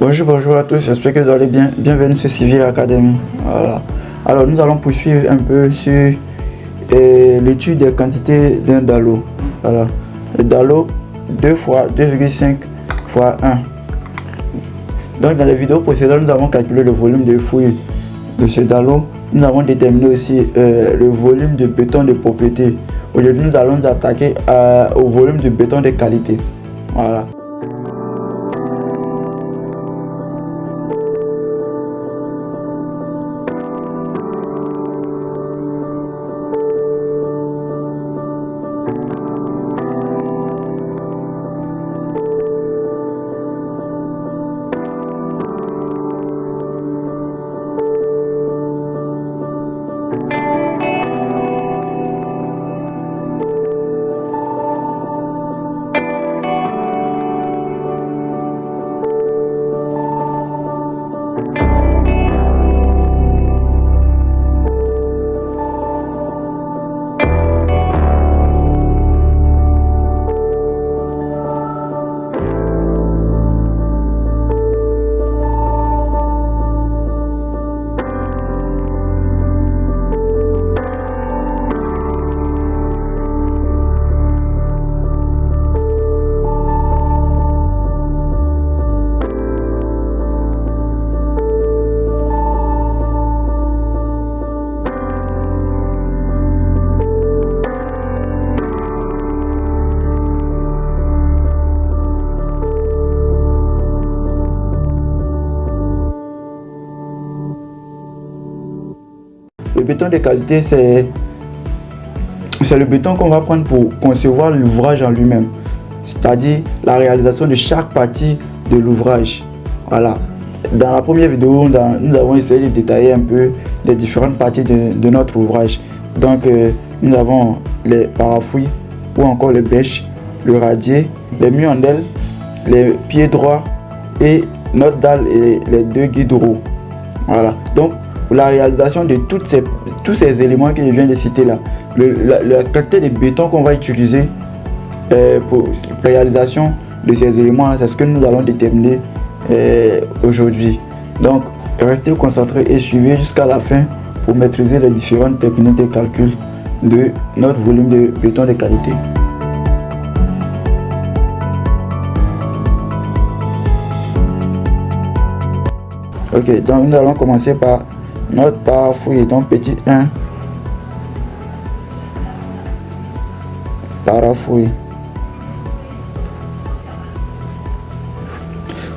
Bonjour à tous, j'espère que vous allez bien. Bienvenue sur Civil Academy. Voilà. Alors nous allons poursuivre un peu sur l'étude des quantités d'un DALO. Voilà. Le DALO 2 fois 2,5 fois 1. Donc dans les vidéos précédentes, nous avons calculé le volume de fouille de ce DALO. Nous avons déterminé aussi le volume de béton de propriété. Aujourd'hui, nous allons nous attaquer au volume de béton de qualité. Voilà. Le béton de qualité, c'est le béton qu'on va prendre pour concevoir l'ouvrage en lui-même, c'est-à-dire la réalisation de chaque partie de l'ouvrage. Voilà. Dans la première vidéo, nous avons essayé de détailler un peu les différentes parties de notre ouvrage. Donc, nous avons les parafouilles ou encore les bêches, le radier, les murs en aile, les pieds droits et notre dalle et les deux guides roues. Voilà. Donc, pour la réalisation de tous ces éléments que je viens de citer là, la quantité de béton qu'on va utiliser pour la réalisation de ces éléments là, c'est ce que nous allons déterminer aujourd'hui. Donc restez concentrés et suivez jusqu'à la fin pour maîtriser les différentes techniques de calcul de notre volume de béton de qualité. Ok, donc nous allons commencer par notre parafouille, donc petit 1, parafouille.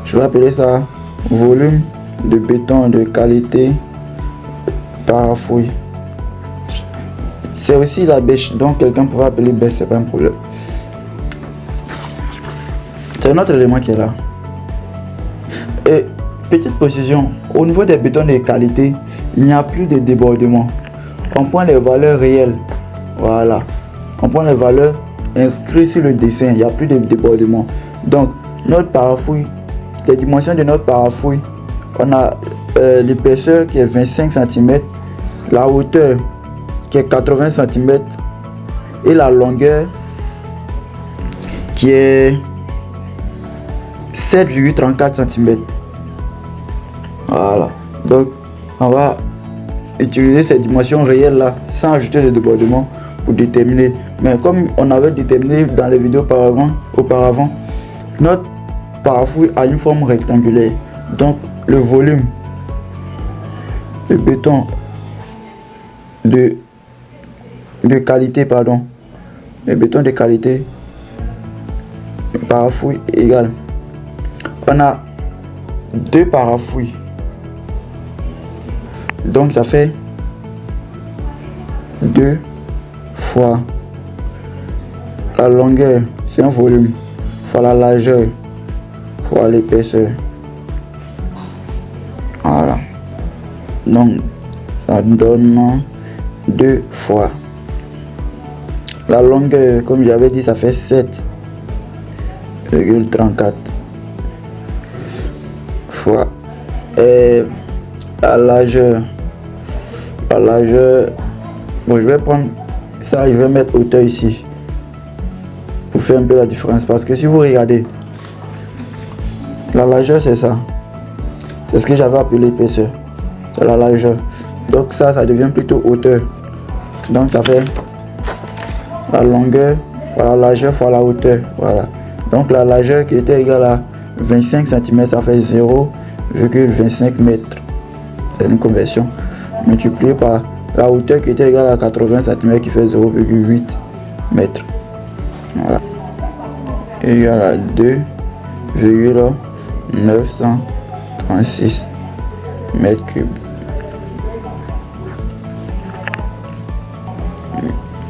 Je vais appeler ça volume de béton de qualité parafouille. C'est aussi la bêche, donc quelqu'un pourra appeler bêche, c'est pas un problème. C'est un autre élément qui est là. Et petite précision, au niveau des bétons de qualité, il n'y a plus de débordement. On prend les valeurs réelles. Voilà. On prend les valeurs inscrites sur le dessin. Il n'y a plus de débordement. Donc, notre parafouille, les dimensions de notre parafouille, on a l'épaisseur qui est 25 cm, la hauteur qui est 80 cm et la longueur qui est 7,34 cm. Voilà. Donc, on va utiliser ces dimensions réelles là sans ajouter de débordement pour déterminer. Mais comme on avait déterminé dans les vidéos auparavant, notre parafouille a une forme rectangulaire. Donc le volume de béton de qualité, le béton de qualité parafouille égale, on a deux parafouilles. Donc ça fait 2 fois la longueur, c'est un volume, fois la largeur, fois l'épaisseur. Voilà. Donc ça donne 2 fois la longueur, comme j'avais dit, ça fait 7,34 fois la largeur. Bon, je vais prendre ça, je vais mettre hauteur ici pour faire un peu la différence, parce que si vous regardez, la largeur c'est ça, C'est ce que j'avais appelé épaisseur. C'est la largeur. Donc ça devient plutôt hauteur. Donc ça fait la longueur fois la largeur fois la hauteur. Voilà. Donc la largeur qui était égale à 25 cm, ça fait 0,25 mètres. C'est une conversion. Multiplié par la hauteur qui était égale à 80 cm qui fait 0,8 mètres. Voilà. Égal à 2,936 mètres cubes.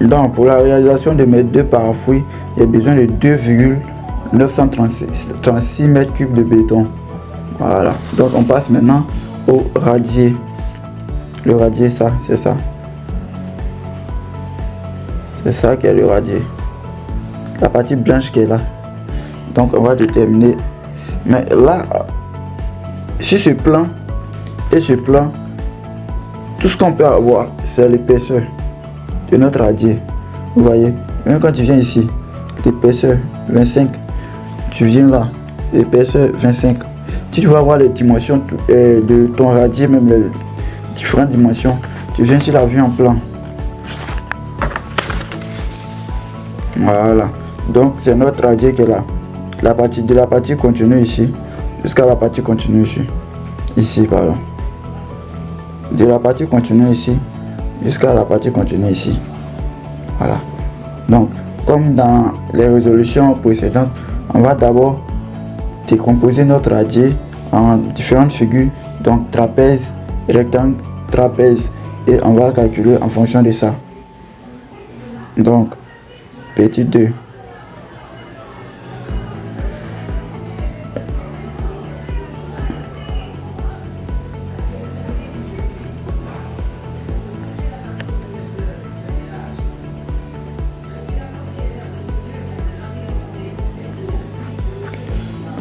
Donc pour la réalisation de mes deux parafouilles, il y a besoin de 2,936 mètres cubes de béton. Voilà. Donc on passe maintenant au radier. Le radier, ça, c'est ça. C'est ça qui est le radier. La partie blanche qui est là. Donc on va déterminer. Mais là, sur ce plan et ce plan, tout ce qu'on peut avoir, c'est l'épaisseur de notre radier. Vous voyez, même quand tu viens ici, l'épaisseur 25, tu viens là, l'épaisseur 25. Si tu vas voir les dimensions de ton radier, même les différentes dimensions, tu viens sur la vue en plan. Voilà. Donc c'est notre radier qui est là. La partie de la partie continue ici jusqu'à la partie continue ici. Ici, pardon. De la partie continue ici jusqu'à la partie continue ici. Voilà. Donc, comme dans les résolutions précédentes, on va d'abord décomposer notre radier en différentes figures, donc trapèze, rectangle, trapèze, et on va calculer en fonction de ça. Donc, petit 2.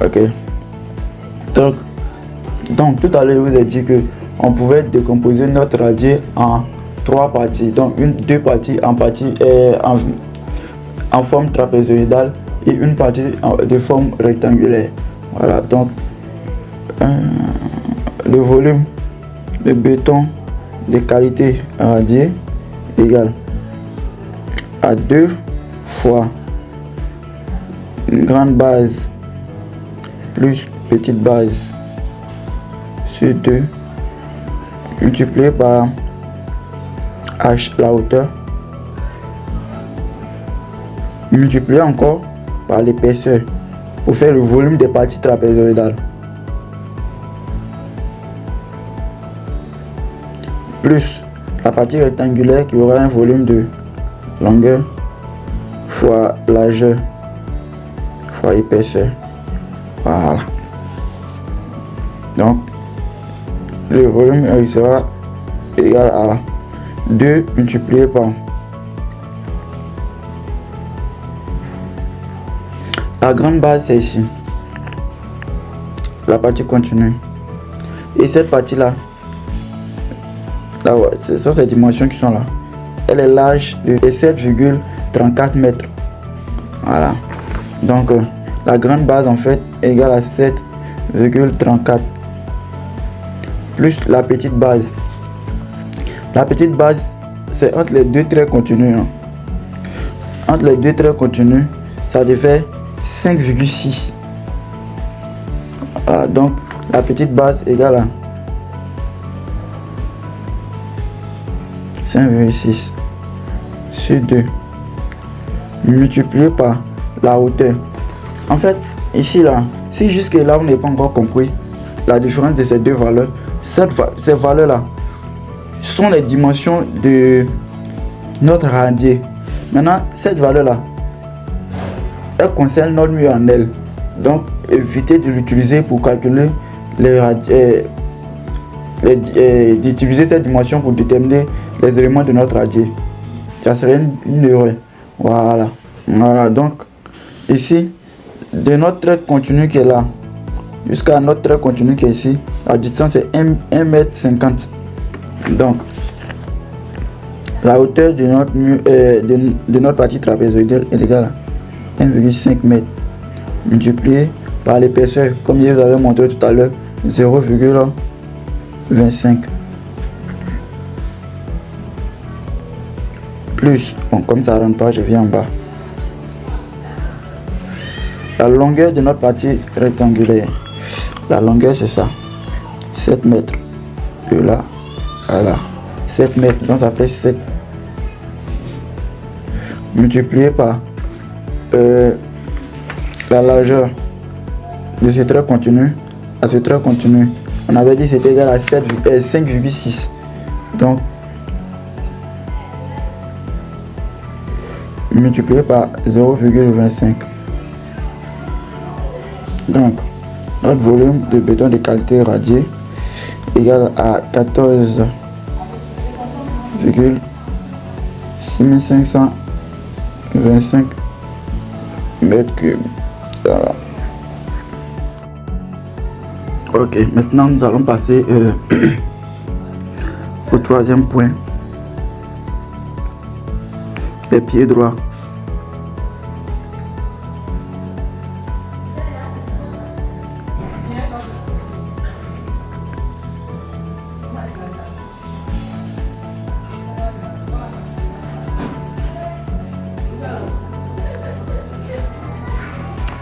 Ok. Donc tout à l'heure je vous ai dit que on pouvait décomposer notre radier en 3 parties. Donc deux parties en forme trapézoïdale et une partie de forme rectangulaire. Voilà. Donc le volume de béton de qualité radiée égale à 2 fois une grande base plus petite base sur 2 multiplié par h, la hauteur, multiplié encore par l'épaisseur pour faire le volume des parties trapézoïdales, plus la partie rectangulaire qui aura un volume de longueur fois largeur fois épaisseur. Voilà. Donc le volume sera égal à 2 multiplié par la grande base, c'est ici, la partie continue, et cette partie là, ce sont ces dimensions qui sont là. Elle est large de 7,34 mètres. Voilà. Donc la grande base en fait est égale à 7,34 plus la petite base. La petite base, c'est entre les deux traits continus. Entre les deux traits continus, ça devait 5,6. Voilà, donc la petite base égale à 5,6 sur 2 multiplié par la hauteur. En fait, ici là, si jusque là vous n'avez pas encore compris la différence de ces deux valeurs, ces valeurs là sont les dimensions de notre radier. Maintenant, cette valeur là, elle concerne notre mur en L. Donc, évitez de l'utiliser pour calculer d'utiliser cette dimension pour déterminer les éléments de notre radier. Ça serait une erreur. Voilà. Voilà. Donc, ici, de notre trait continu qui est là jusqu'à notre trait continu qui est ici, la distance est 1,50 m. Donc la hauteur de notre mur, de notre partie trapézoïdale est égale à 1,5 m multiplié par l'épaisseur, comme je vous avais montré tout à l'heure, 0,25 plus, bon comme ça rentre pas, je viens en bas. La longueur de notre partie rectangulaire, la longueur c'est ça, 7 mètres, de là à là, 7 mètres, donc ça fait 7 multiplié par la largeur de ce trait continu à ce trait continu. On avait dit c'était égal à 5,6, donc multiplié par 0,25. Donc notre volume de béton de qualité radiée égal à 14,6525 mètres cubes. Voilà. Ok, maintenant nous allons passer au troisième point, les pieds droits.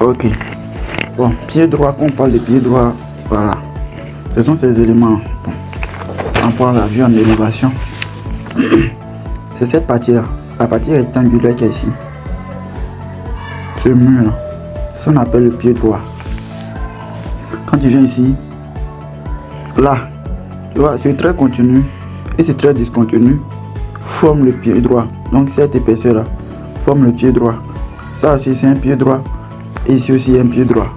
Ok, bon, pied droit, quand on parle de pied droit, voilà, ce sont ces éléments. Bon, on prend la vue en élévation, c'est cette partie là, la partie rectangulaire qui est ici, ce mur là, ça on appelle le pied droit. Quand tu viens ici, là, tu vois, ce trait continu et ce trait discontinu forment le pied droit. Donc cette épaisseur là forme le pied droit. Ça aussi c'est un pied droit. Et ici aussi un pied droit.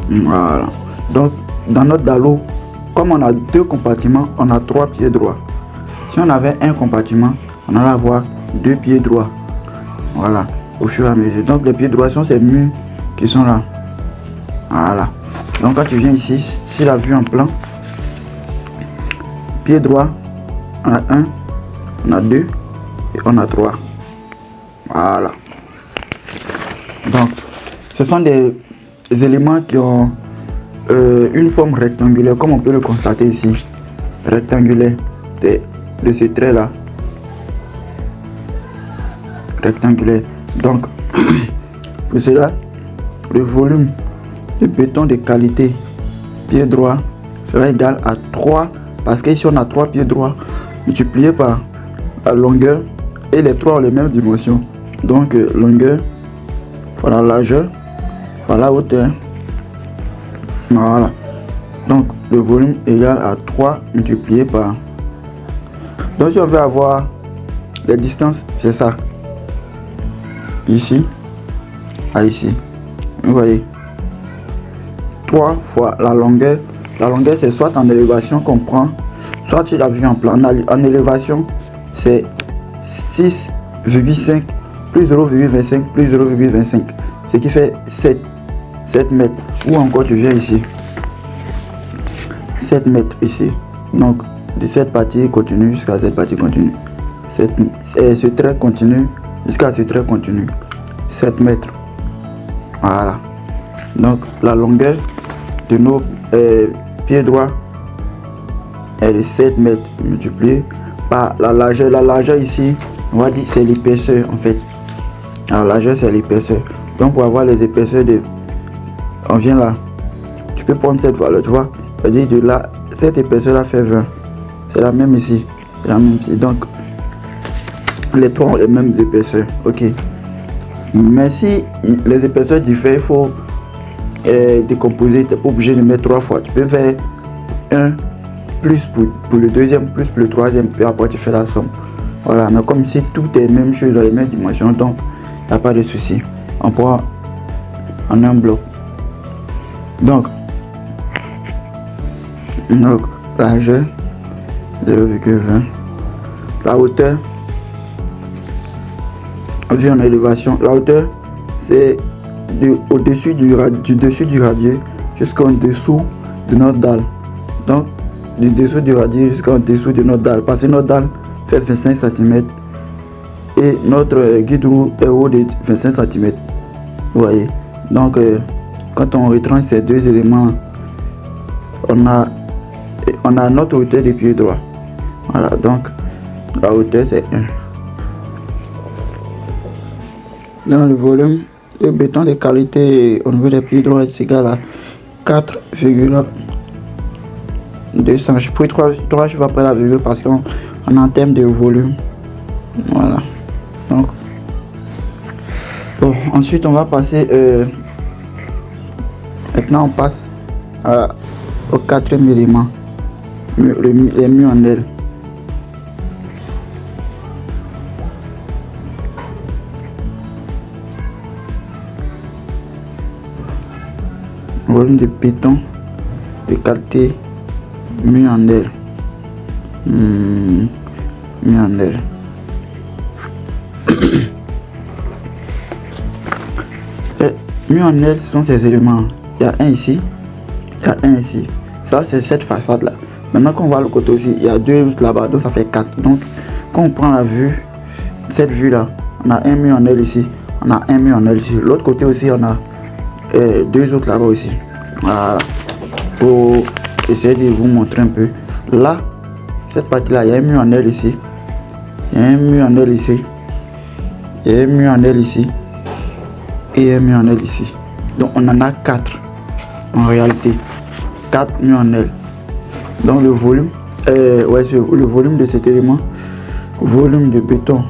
Voilà. Donc dans notre dallo, comme on a deux compartiments, on a trois pieds droits. Si on avait un compartiment, on allait avoir deux pieds droits. Voilà, au fur et à mesure. Donc les pieds droits sont ces murs qui sont là. Voilà. Donc quand tu viens ici, si la vue en plan, pied droit, on a un, on a deux et on a trois. Voilà. Donc ce sont des éléments qui ont une forme rectangulaire, comme on peut le constater ici, rectangulaire de ce trait là, rectangulaire. Donc pour cela, le volume de béton de qualité pied droit sera égal à 3, parce qu'ici on a 3 pieds droits multiplié par la longueur, et les trois ont les mêmes dimensions. Donc longueur fois la largeur fois la hauteur. Voilà. Donc le volume égal à 3 multiplié par. Donc si on veut avoir les distances, c'est ça. Ici à ici. Vous voyez. 3 fois la longueur. La longueur c'est soit en élévation qu'on prend, soit tu l'as vu en plan. En élévation c'est 6,5 plus 0,25 plus 0,25, ce qui fait 7 mètres. Ou encore tu viens ici, 7 mètres ici. Donc de cette partie continue jusqu'à cette partie continue, ce trait continue jusqu'à ce trait continue, 7 mètres. Voilà. Donc la longueur de nos pieds droits est de 7 mètres multiplié par la largeur. La largeur ici, on va dire c'est l'épaisseur en fait. La largeur c'est l'épaisseur. Donc pour avoir les épaisseurs de, on vient là, tu peux prendre cette valeur, tu vois, je dis de là, cette épaisseur là fait 20, c'est la même ici, c'est la même ici. Donc les trois ont les mêmes épaisseurs. Ok, mais si les épaisseurs diffèrent, il faut décomposer. Tu n'es pas obligé de mettre 3 fois, tu peux faire 1 plus pour le deuxième, plus pour le troisième, puis après tu fais la somme. Voilà, mais comme ici tout est même chose dans les mêmes dimensions, donc il n'y a pas de souci. On prend en un bloc. Donc largeur 0,20, la hauteur, vu en élévation, la hauteur c'est au-dessus du dessus du radier jusqu'en dessous de notre dalle. Donc du dessous du radier jusqu'en dessous de notre dalle, parce que notre dalle fait 25 cm et notre guide roue est haut de 25 cm. Vous voyez, donc quand on retranche ces deux éléments, on a notre hauteur des pieds droits. Voilà, donc la hauteur c'est 1. Dans le volume, le béton de qualité au niveau des pieds droits est égal à 4,200. Je pris 3 je vais après la virgule parce qu'on en termes de volume. Voilà. Donc, bon, ensuite on va passer. Maintenant on passe au quatrième élément, les murs en L. Volume de béton de qualité mur en L. Mur en L. Mur en L, ce sont ces éléments. Il y a un ici, il y a un ici. Ça c'est cette façade là. Maintenant qu'on voit le côté aussi, il y a 2 là-bas, donc ça fait 4. Donc quand on prend la vue, cette vue là, on a un mur en L ici, on a un mur en L ici. L'autre côté aussi, on a 2 autres là-bas aussi. Voilà. Pour essayer de vous montrer un peu. Là, cette partie là, il y a un mur en L ici. Il y a un mur en L ici. Il y a un mur en L ici. Et un mur en L ici. Donc on en a 4 en réalité. 4 murs en L. Donc le volume, le volume de cet élément, volume de béton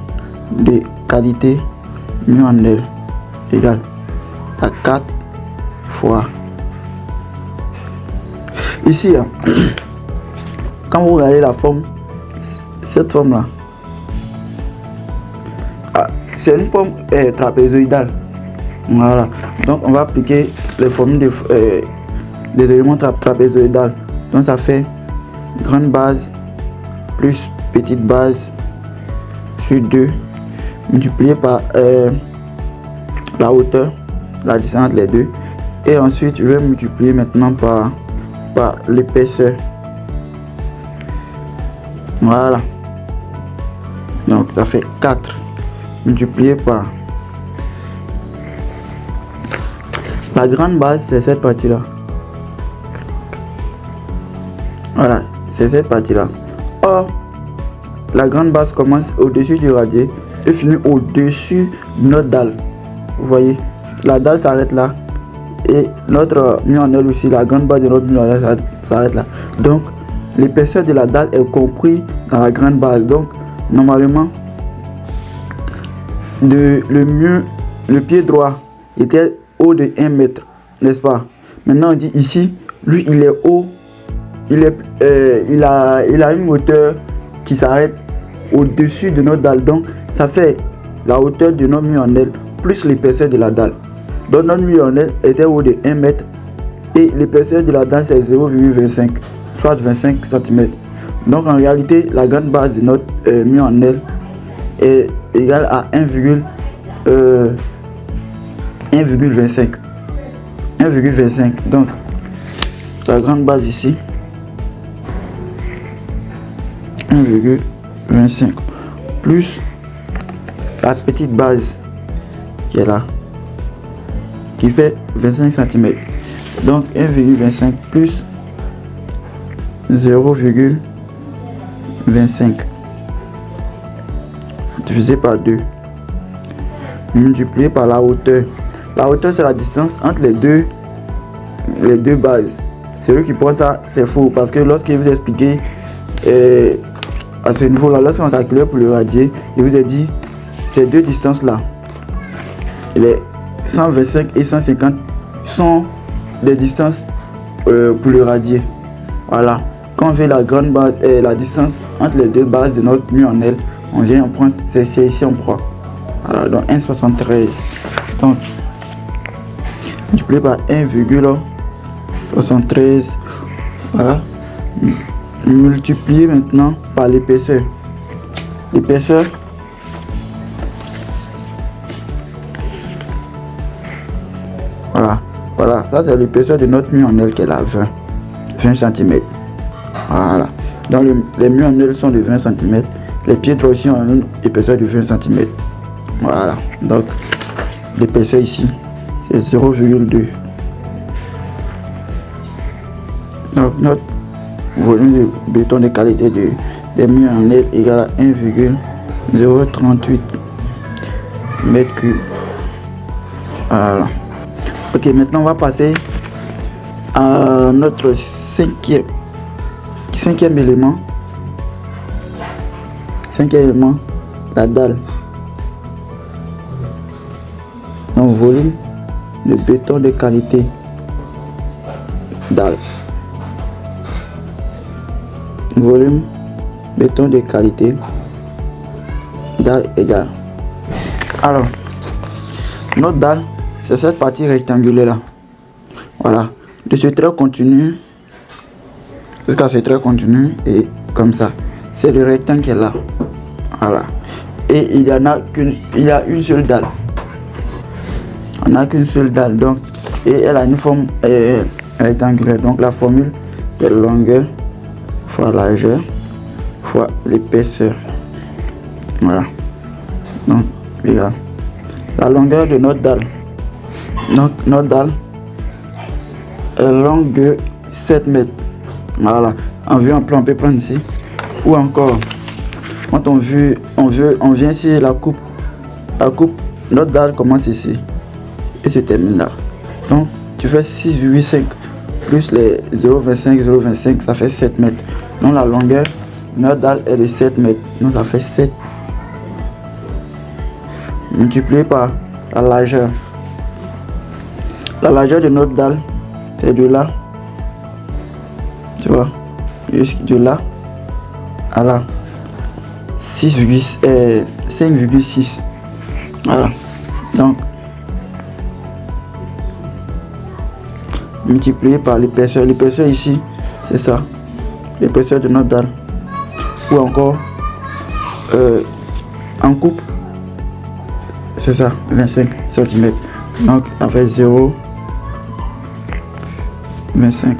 de qualité mur en L égal à 4 fois. Ici, hein, quand vous regardez la forme, cette forme là, c'est une forme trapézoïdale. Voilà, donc on va appliquer les formules des éléments trapézoïdales. Donc ça fait grande base plus petite base sur 2 multiplié par la hauteur, la distance entre les deux, et ensuite je vais multiplier maintenant par l'épaisseur. Voilà, donc ça fait 4 multiplié par la grande base, c'est cette partie là. Voilà, c'est cette partie là. Or, la grande base commence au-dessus du radier et finit au-dessus de notre dalle. Vous voyez, la dalle s'arrête là. Et notre mur en L aussi, la grande base de notre mur en L s'arrête là. Donc, l'épaisseur de la dalle est comprise dans la grande base. Donc, normalement, le pied droit était haut de 1 mètre, n'est-ce pas? Maintenant on dit ici, lui il est haut, il a une hauteur qui s'arrête au-dessus de notre dalle. Donc ça fait la hauteur de notre mur en L plus l'épaisseur de la dalle. Donc notre mur en L était haut de 1 mètre et l'épaisseur de la dalle c'est 0,25, soit 25 cm. Donc en réalité la grande base de notre mur en L est égale à 1,25. Donc la grande base ici 1,25 plus la petite base qui est là qui fait 25 cm. Donc 1,25 plus 0,25 divisé par 2 multiplié par la hauteur. La hauteur c'est la distance entre les deux bases. Celui qui prend ça c'est faux parce que lorsqu'il vous expliqué à ce niveau là, lorsqu'on calcule pour le radier, il vous a dit ces deux distances là, les 125 et 150 sont des distances pour le radier. Voilà, quand on fait la grande base et la distance entre les deux bases de notre mur en L, on vient, on prend, c'est ici on prend. Voilà, donc 1,73. Donc multiplié par 1,73. Voilà, multiplié maintenant par l'épaisseur. L'épaisseur, voilà, ça c'est l'épaisseur de notre mur en L qui est là, 20 cm. Voilà, donc les murs en L sont de 20 cm. Les pieds droits aussi ont une épaisseur de 20 cm. Voilà, donc l'épaisseur ici c'est 0,2. Donc Donc notre volume de béton de qualité des murs en net égale à 1,038 mètres cubes. Voilà. Ok, maintenant on va passer à notre cinquième élément. Cinquième élément, la dalle. Donc volume de béton de qualité. Dalle. Volume béton de qualité. Dalle égale. Alors, notre dalle, c'est cette partie rectangulaire là. Voilà. De ce trait continu jusqu'à ce trait continu et comme ça. C'est le rectangle qui est là. Voilà. Et il y a une seule dalle. On n'a qu'une seule dalle. Donc, et elle a une forme rectangulaire. Donc la formule est longueur fois largeur fois l'épaisseur. Voilà. Donc, regarde. La longueur de notre dalle. Donc notre dalle est longue de 7 mètres. Voilà. En vue en plan, on peut prendre ici. Ou encore, quand on vient ici la coupe, notre dalle commence ici et se termine là. Donc tu fais 6,5 plus les 0,25, ça fait 7 mètres. Donc la longueur de notre dalle est de 7 mètres. Donc ça fait 7 multiplié par la largeur. La largeur de notre dalle est de là, tu vois, jusqu'à là à là, 5,6. Voilà. Donc multiplié par l'épaisseur. L'épaisseur ici, c'est ça, l'épaisseur de notre dalle. Ou encore en coupe, c'est ça, 25 cm. Donc ça fait 0,25.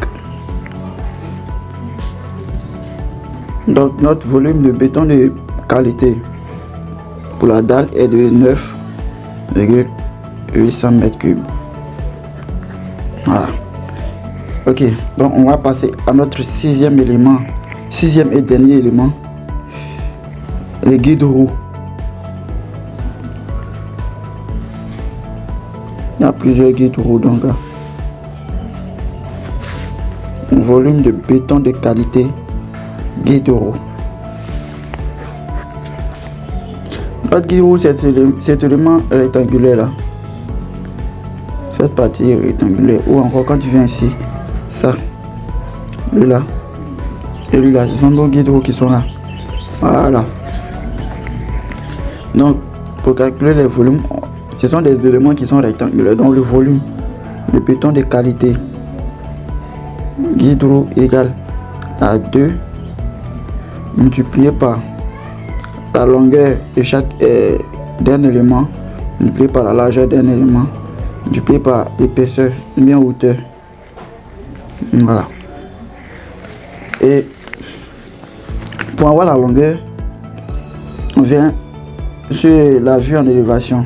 Donc notre volume de béton de qualité pour la dalle est de 9,800 mètres cubes. Voilà. Ok, donc on va passer à notre sixième et dernier élément, les guides roues. Il y a plusieurs guides roues donc. Volume de béton de qualité, guide roue. Notre guide roue, c'est cet élément rectangulaire là. Cette partie rectangulaire. Ou encore quand tu viens ici, ça, lui là et lui là, ce sont nos guides roues qui sont là. Voilà. Donc pour calculer les volumes, ce sont des éléments qui sont rectangulaires. Donc le volume de béton de qualité guide roue égale à 2 multiplié par la longueur de chaque d'un élément multiplié par la largeur d'un élément multiplié par l'épaisseur bien hauteur. Voilà. Et pour avoir la longueur, on vient sur la vue en élévation.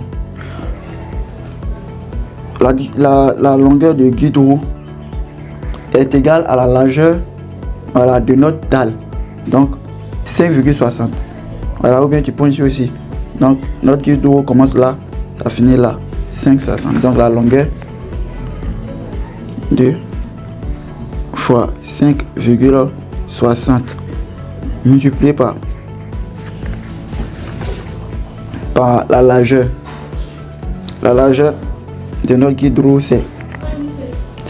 La longueur de guide roue est égale à la largeur, voilà, de notre dalle. Donc 5,60. Voilà, ou bien tu prends ici aussi. Donc notre guide roue commence là, ça finit là, 5,60. Donc la longueur de fois 5,60 multiplié par la largeur. La largeur de notre guide roue, c'est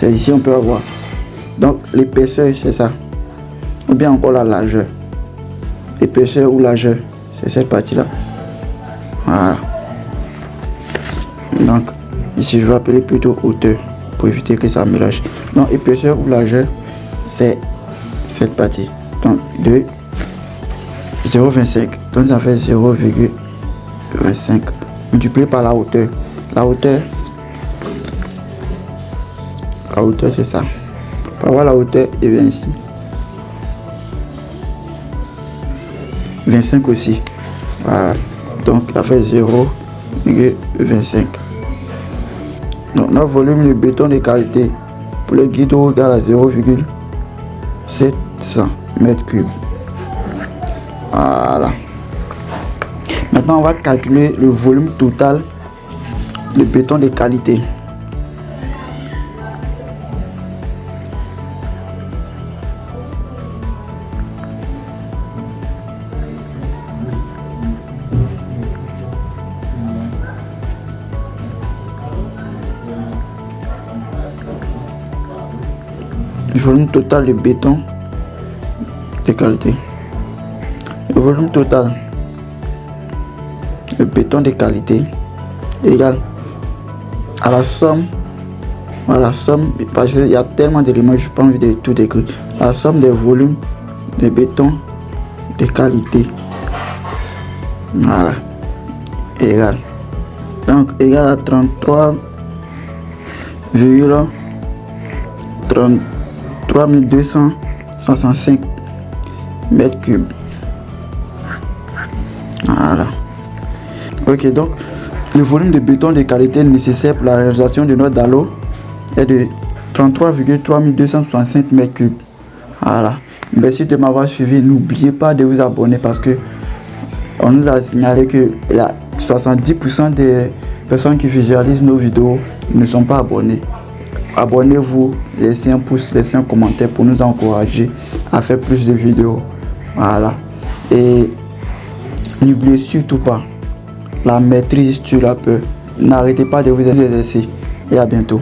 ici, on peut avoir. Donc l'épaisseur, c'est ça. Ou bien encore la largeur. Épaisseur ou largeur, c'est cette partie là. Voilà. Donc ici je vais appeler plutôt hauteur pour éviter que ça mélange. Donc épaisseur ou largeur, c'est cette partie. Donc de 0,25. Donc ça fait 0,25 multiplié par la hauteur. La hauteur c'est ça. Pour avoir la hauteur, et bien ici 25 aussi. Voilà. Donc ça fait 0,25. Donc notre volume de béton de qualité pour le guide roue égale à 0,25 700 mètres cubes. Voilà. Maintenant, on va calculer le volume total de béton de qualité. Le volume total de béton de qualité. Le volume total de béton de qualité égale à la somme, parce qu'il y a tellement d'éléments, je n'ai pas envie de tout décrire. La somme des volumes de béton de qualité, voilà, égale, donc égale à 33,265 mètres cubes. Voilà. Ok, donc le volume de béton de qualité nécessaire pour la réalisation de notre dallo est de 33,3265 mètres cubes. Voilà. Merci de m'avoir suivi. N'oubliez pas de vous abonner parce que on nous a signalé que 70% des personnes qui visualisent nos vidéos ne sont pas abonnés. Abonnez-vous, laissez un pouce, laissez un commentaire pour nous encourager à faire plus de vidéos. Voilà. Et n'oubliez surtout pas la maîtrise tue la peur. N'arrêtez pas de vous exercer et à bientôt.